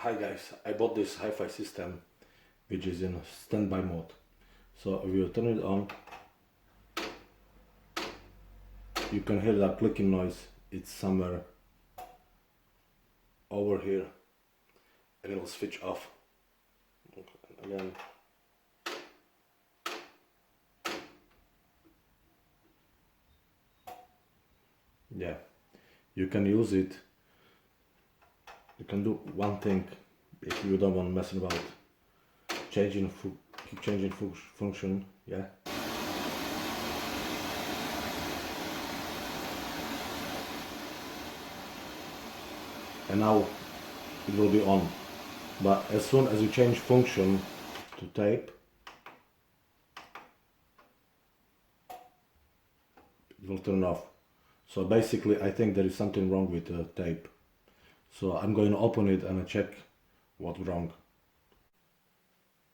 Hi guys, I bought this hi-fi system which is in standby mode. So if you turn it on, you can hear that clicking noise. It's somewhere over here and it'll switch off. Okay, again. Yeah, you can use it. You can do one thing if you don't want to mess about. Keep changing function, yeah. And now it will be on. But as soon as you change function to tape, it will turn off. So basically I think there is something wrong with the tape. So I'm going to open it and check what's wrong.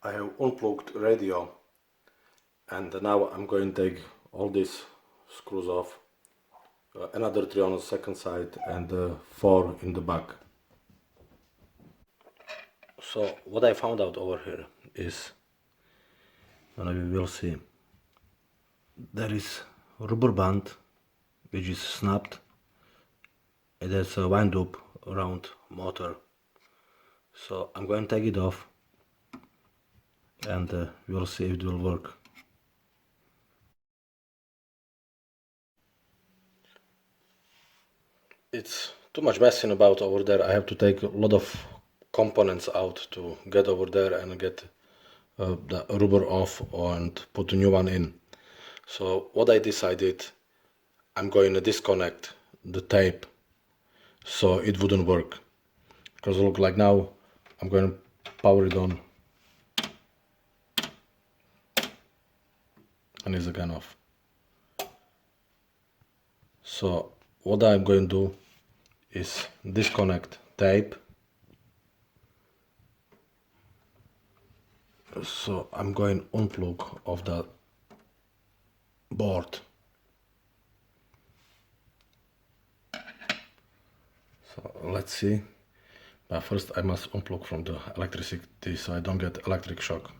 I have unplugged radio and now I'm going to take all these screws off. Another 3 on the second side and 4 in the back. So what I found out over here is, and you will see, there is a rubber band which is snapped. It has a wind up around motor. So I'm going to take it off and we'll see if it will work. It's too much messing about over there. I have to take a lot of components out to get over there and get the rubber off and put a new one in. So what I decided, I'm going to disconnect the tape so it wouldn't work. Because look, like now I'm going to power it on and it's again off. So what I'm going to do is disconnect tape. So I'm going to unplug of the board. So let's see. But first I must unplug from the electricity so I don't get electric shock.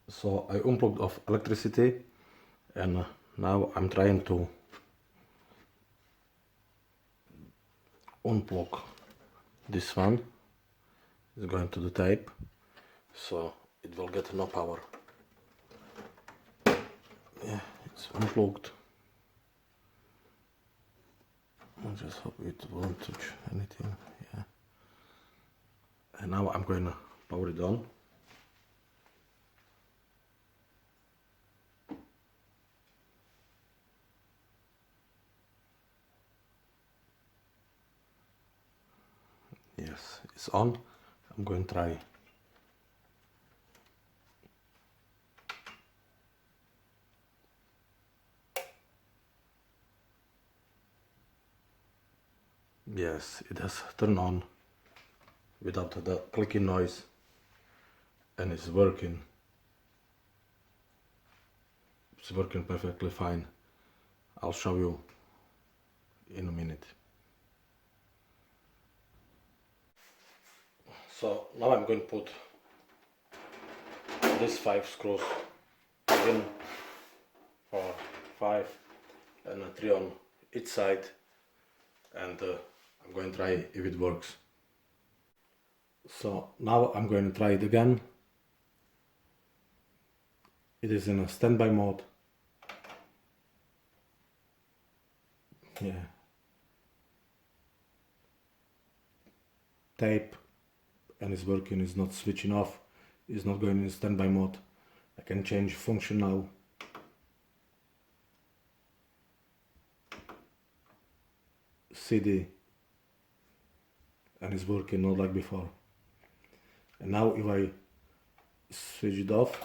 So I unplugged off electricity and now I'm trying to unplug this one. It's going to the tape so it will get no power. Yeah, it's unplugged. I just hope it won't touch anything. Yeah. And now I'm going to power it on. Yes, it's on. I'm going to try. Yes, it has turned on without the clicking noise and it's working. It's working perfectly fine. I'll show you in a minute. So now I'm going to put these 5 screws in, 4, 5 and 3 on each side, and I'm going to try if it works. So now I'm going to try it again. It is in a standby mode. Yeah. Tape and it's working, it's not switching off, it's not going in standby mode. I can change function now. CD and it's working, not like before. And now if I switch it off,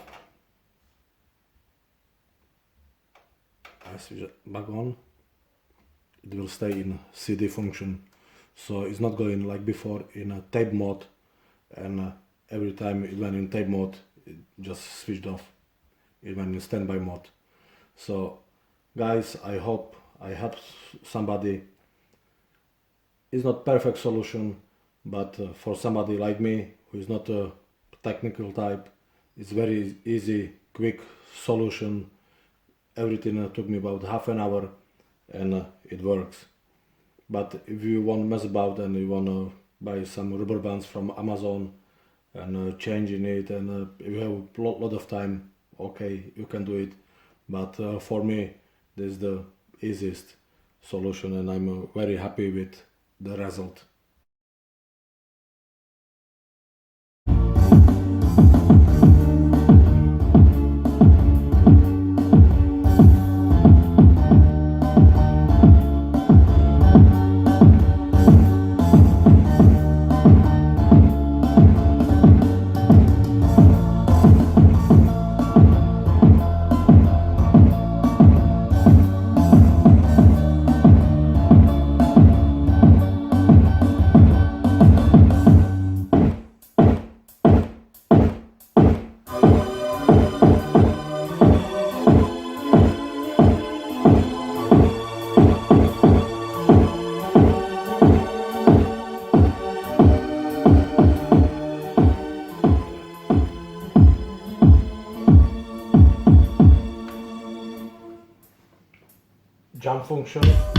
I switch it back on, it will stay in CD function. So it's not going like before in a tape mode, and every time it went in tape mode it just switched off. It went in standby mode. So guys, I hope I helped somebody. It's not perfect solution, but for somebody like me who is not a technical type, it's very easy, quick solution. Everything took me about half an hour, and it works. But if you want to mess about and you want to buy some rubber bands from Amazon and changing it, and if you have a lot of time, okay, you can do it. But for me, this is the easiest solution, and I'm very happy with the result. Jump function.